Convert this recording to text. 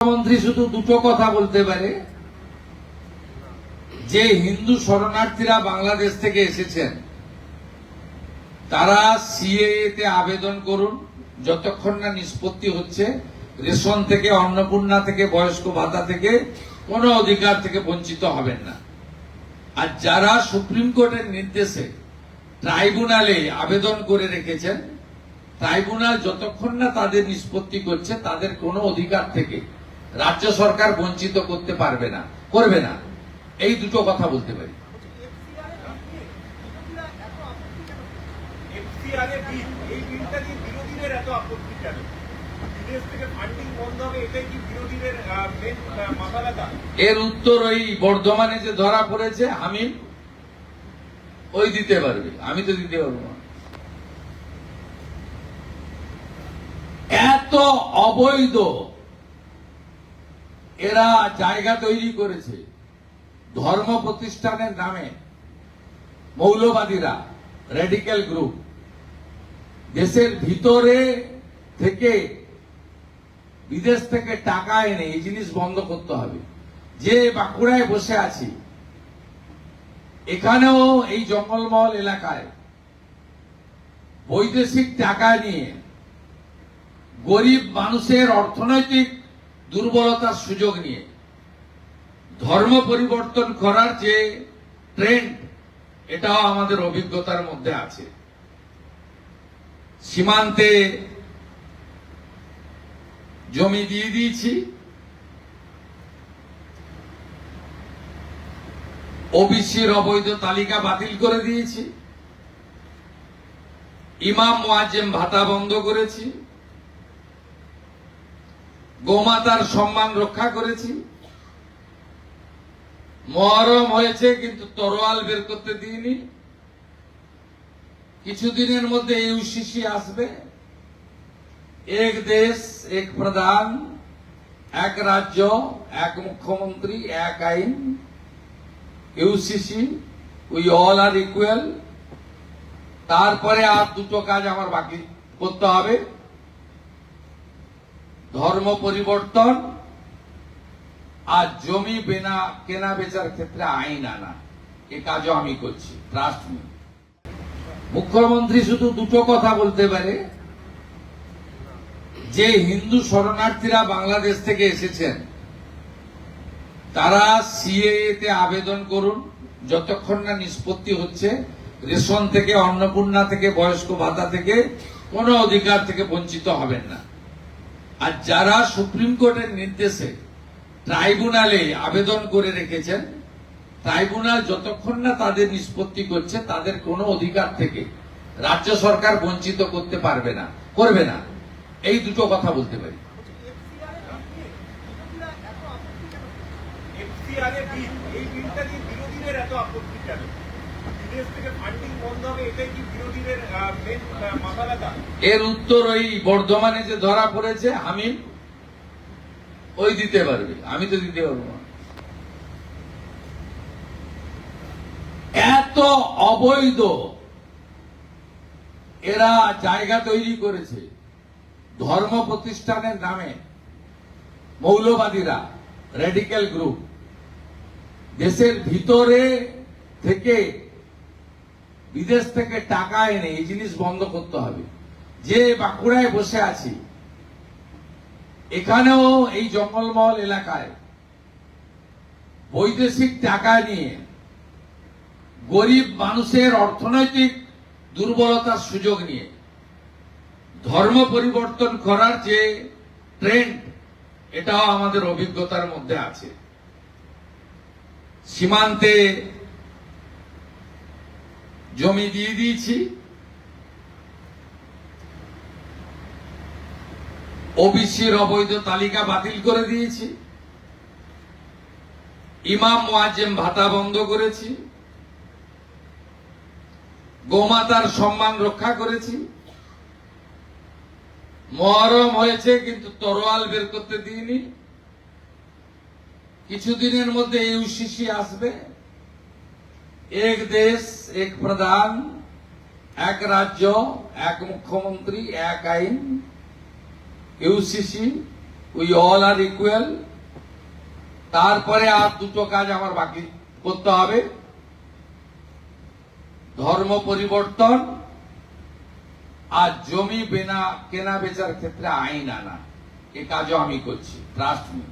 মন্ত্রী শুধু দুটো কথা বলতে পারে যে হিন্দু শরণার্থীরা বাংলাদেশ থেকে এসেছেন তারা সিএএ তে আবেদন করুন, যতক্ষণ না নিষ্পত্তি হচ্ছে রেশন থেকে, অন্নপূর্ণা থেকে, বয়স্ক ভাতা থেকে কোনো অধিকার থেকে বঞ্চিত হবেন না। আর যারা সুপ্রিম কোর্টের নির্দেশে ট্রাইব্যুনালে আবেদন করে রেখেছেন, ট্রাইব্যুনাল যতক্ষণ না তাদের নিষ্পত্তি করছে তাদের কোনো অধিকার থেকে রাজ্য সরকার বঞ্চিত করতে পারবে না, করবে না। এই দুটো কথা বলতে পারি। এর উত্তর ওই বর্ধমানে যে ধরা পড়েছে হামিম, ওই দিতে পারবে, আমি তো দিতে পারবো না। এত অবৈধ এরা জায়গা তৈরি করেছে ধর্ম প্রতিষ্ঠানের নামে। মৌলবাদীরা, রেডিক্যাল গ্রুপ দেশের ভিতরে থেকে বিদেশ থেকে টাকা এনে এই জিনিস বন্ধ করতে হবে। যে বাঁকুড়ায় বসে আছি, এখানেও এই জঙ্গলমহল এলাকায় বৈদেশিক টাকা নিয়ে গরিব মানুষের অর্থনৈতিক দুর্বলতার সুযোগ নিয়ে ধর্ম পরিবর্তন করার যে ট্রেন্ড, এটাও আমাদের অভিজ্ঞতার মধ্যে আছে। সীমান্তে জমি দিয়ে দিয়েছি, ওবিসির অবৈধ তালিকা বাতিল করে দিয়েছি, ইমাম মুয়াজ্জেম ভাতা বন্ধ করেছি, গোমাতার সম্মান রক্ষা করেছি। মহরম হয়েছে কিন্তু তরোয়াল বের করতে দিইনি। কিছুদিনের মধ্যে ইউসিসি আসবে, এক দেশ এক প্রধান, এক রাজ্য এক মুখ্যমন্ত্রী এক আইন, UCC, we all are equal. তারপরে আর দুটো কাজ আমার বাকি করতে হবে, ধর্ম পরিবর্তন আর জমি কেনা বেচার ক্ষেত্রে আইন আনা। এ কাজও আমি করছি, ট্রাস্ট মি। মুখ্যমন্ত্রী শুধু দুটো কথা বলতে পারে যে হিন্দু শরণার্থীরা বাংলাদেশ থেকে এসেছেন তারা সিএএ তে আবেদন করুন, যতক্ষণ না নিষ্পত্তি হচ্ছে রেশন থেকে, অন্নপূর্ণা থেকে, বয়স্ক ভাতা থেকে কোনো অধিকার থেকে বঞ্চিত হবেন না। আর যারা সুপ্রিম কোর্টের নির্দেশে ট্রাইব্যুনালে আবেদন করে রেখেছেন, ট্রাইব্যুনাল যতক্ষণ না তাদের নিষ্পত্তি করছে তাদের কোনো অধিকার থেকে রাজ্য সরকার বঞ্চিত করতে পারবে না, করবে না। এই দুটো কথা বলতে পারি। এর উত্তর ওই বর্ধমানে যে ধরা পড়েছে হামিম, ওই দিতে পারবে, আমি তো দিতে পারবো না। এত অবৈধ এরা জায়গা তৈরি করেছে ধর্ম প্রতিষ্ঠানের নামে। মৌলবাদীরা, রেডিক্যাল গ্রুপ দেশের ভিতরে থেকে বিদেশ থেকে টাকা এনে এই জিনিস বন্ধ করতে হবে। যে বাঁকুড়ায় বসে আছি, এখানেও এই জঙ্গলমহল এলাকায় বৈদেশিক টাকা নিয়ে গরিব মানুষের অর্থনৈতিক দুর্বলতার সুযোগ নিয়ে ধর্ম পরিবর্তন করার যে ট্রেন্ড, এটাও আমাদের অভিজ্ঞতার মধ্যে আছে। সীমান্তে জমি দিয়ে দিয়েছি, ওবিসির অবৈধ তালিকা বাতিল করে দিয়েছি, ইমাম মুয়াজ্জেম ভাতা বন্ধ করেছি, গোমাতার সম্মান রক্ষা করেছি। মহরম হয়েছে কিন্তু তরোয়াল বের করতে দিইনি। কিছুদিনের মধ্যে ইউসিসি আসবে, এক দেশ এক প্রধান, এক রাজ্য এক মুখ্যমন্ত্রী এক আইন, UCC, we all are equal. তারপরে আর দুটো কাজ আমার বাকি করতে হবে, ধর্ম পরিবর্তন আর জমি কেনা বেচার ক্ষেত্রে আইন আনা। এ কাজও আমি করছি, ট্রাস্ট মি।